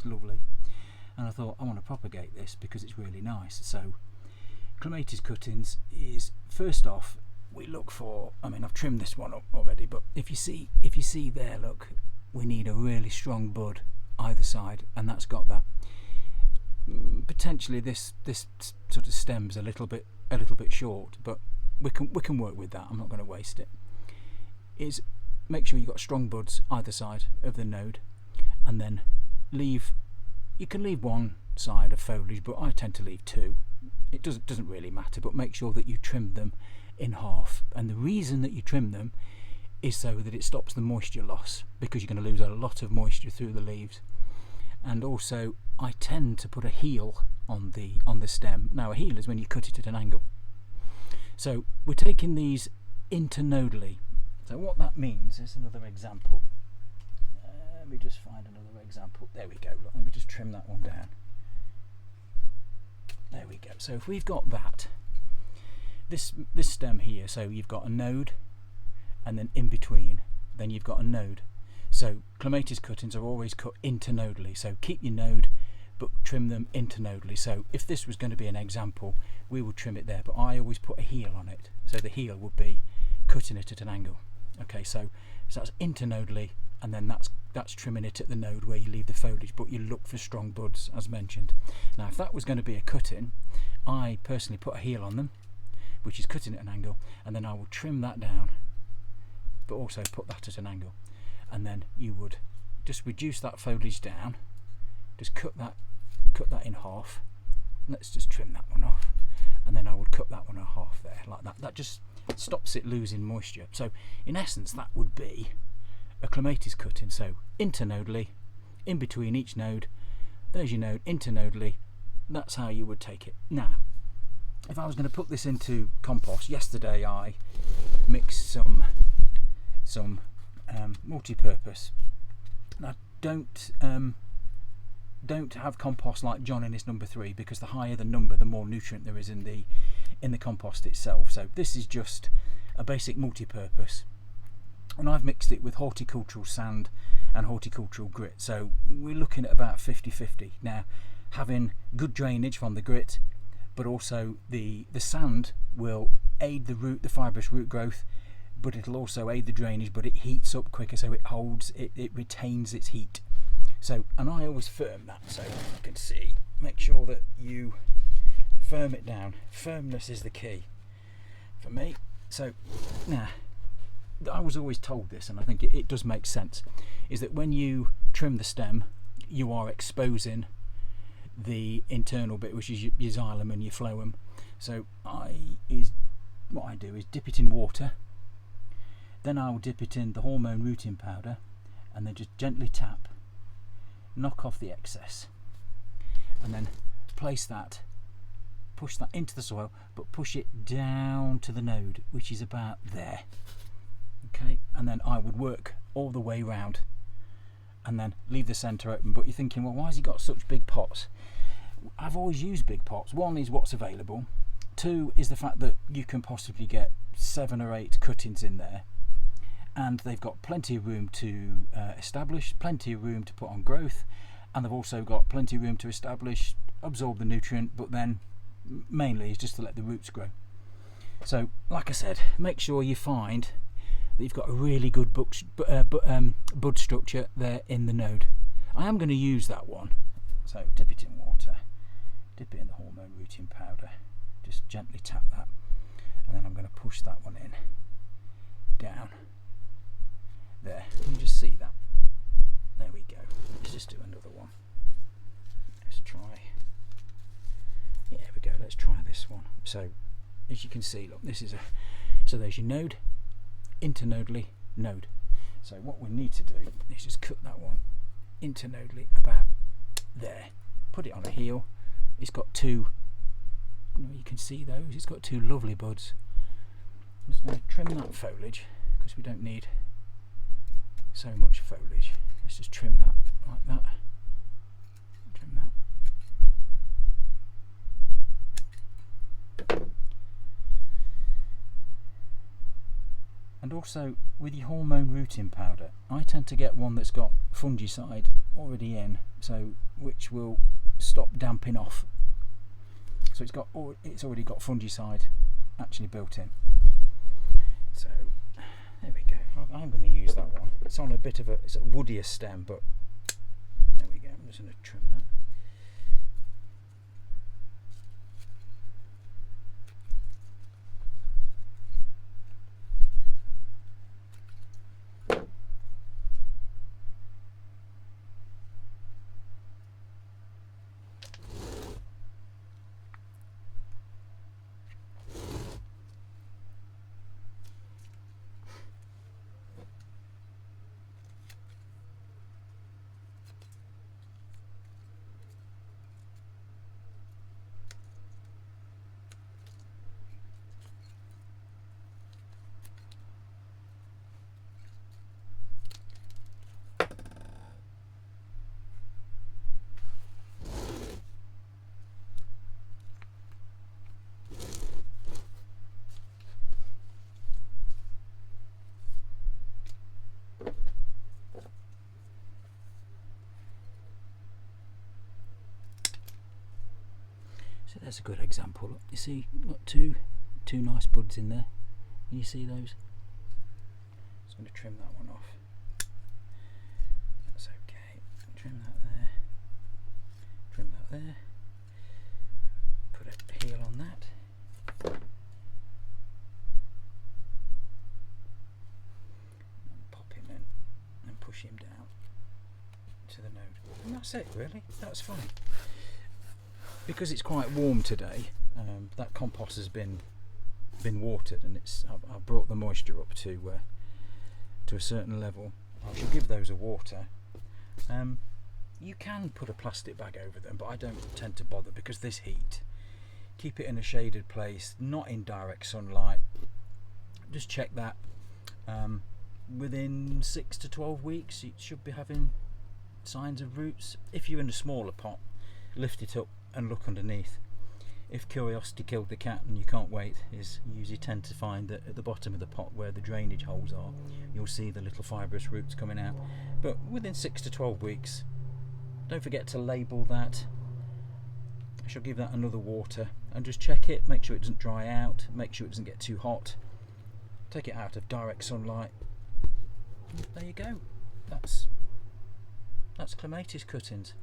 lovely. And I thought I want to propagate this because it's really nice. So Clematis cuttings is, first off, we look for, I mean I've trimmed this one up already, but if you see there, look, we need a really strong bud either side, and that's got that. Potentially this sort of stem's a little bit short, but we can work with that. I'm not going to waste it. Is make sure you've got strong buds either side of the node, and then you can leave one side of foliage, but I tend to leave two. It doesn't really matter, but make sure that you trim them in half. And the reason that you trim them is so that it stops the moisture loss, because you're going to lose a lot of moisture through the leaves. And also I tend to put a heel on the stem. Now a heel is when you cut it at an angle. So we're taking these internodally. So what that means is another example. Let me just find another example. There we go. Look, let me just trim that one down. There we go. So if we've got that, this stem here, so you've got a node, and then in between, then you've got a node. So Clematis cuttings are always cut internodally. So keep your node, but trim them internodally. So if this was going to be an example, we would trim it there, but I always put a heel on it. So the heel would be cutting it at an angle. Okay, so that's internodally, and then that's trimming it at the node where you leave the foliage, but you look for strong buds as mentioned. Now if that was going to be a cutting, I personally put a heel on them, which is cutting at an angle, and then I will trim that down, but also put that at an angle. And then you would just reduce that foliage down, just cut that in half. Let's just trim that one off, and then I would cut that one in half there, like that. That just stops it losing moisture. So in essence that would be a Clematis cutting. So internodally, in between each node, there's your node, internodally. That's how you would take it. Now if I was going to put this into compost, yesterday I mixed some multi-purpose. Now don't have compost like John in his number 3, because the higher the number, the more nutrient there is in the compost itself. So this is just a basic multi-purpose, and I've mixed it with horticultural sand and horticultural grit. So we're looking at about 50-50. Now having good drainage from the grit, but also the sand will aid the fibrous root growth, but it'll also aid the drainage, but it heats up quicker, so it retains its heat. So, and I always firm that, so you can see, make sure that you firm it down. Firmness is the key for me. So now I was always told this, and I think it does make sense, is that when you trim the stem, you are exposing the internal bit, which is your xylem and your phloem. So what I do is dip it in water, then I'll dip it in the hormone rooting powder, and then just gently tap, knock off the excess, and then place that, push that into the soil, but push it down to the node, which is about there. Okay, and then I would work all the way round, and then leave the centre open. But you're thinking, well, why has he got such big pots? I've always used big pots. One is what's available. Two is the fact that you can possibly get 7 or 8 cuttings in there, and they've got plenty of room to establish, plenty of room to put on growth, and they've also got plenty of room to establish, absorb the nutrient, but then mainly is just to let the roots grow. So like I said, make sure you find that you've got a really good bud structure there in the node. I am going to use that one, so dip it in water, dip it in the hormone rooting powder, just gently tap that, and then I'm going to push that one in, down there. Can you just see that? There we go. Let's just do another one. Let's try, yeah, there we go, let's try this one. So as you can see, look, this is so there's your node, internodally, node. So what we need to do is just cut that one internodally about there, put it on a heel. It's got two, you can see those, it's got 2 lovely buds. I'm just going to trim that foliage because we don't need so much foliage. Let's just trim that like that, trim that. And also, with your hormone rooting powder, I tend to get one that's got fungicide already in, so which will stop damping off. So it's already got fungicide actually built in. So there we go. I'm going to use that one. It's on it's a woodier stem, but there we go. I'm just going to trim that. So that's a good example. Look, you see, got two nice buds in there. Can you see those? Just going to trim that one off. That's okay. Trim that there. Trim that there. Put a heel on that. And pop him in and push him down to the node. And that's it, really. That's fine. Because it's quite warm today, that compost has been watered, and I've brought the moisture up to a certain level. I shall give those a water. You can put a plastic bag over them, but I don't tend to bother because this heat. Keep it in a shaded place, not in direct sunlight. Just check that. Within 6 to 12 weeks, you should be having signs of roots. If you're in a smaller pot, lift it up and look underneath. If curiosity killed the cat and you can't wait, is you usually tend to find that at the bottom of the pot where the drainage holes are, you'll see the little fibrous roots coming out. But within 6 to 12 weeks, don't forget to label that. I shall give that another water and just check it, make sure it doesn't dry out, make sure it doesn't get too hot. Take it out of direct sunlight. And there you go. That's clematis cuttings.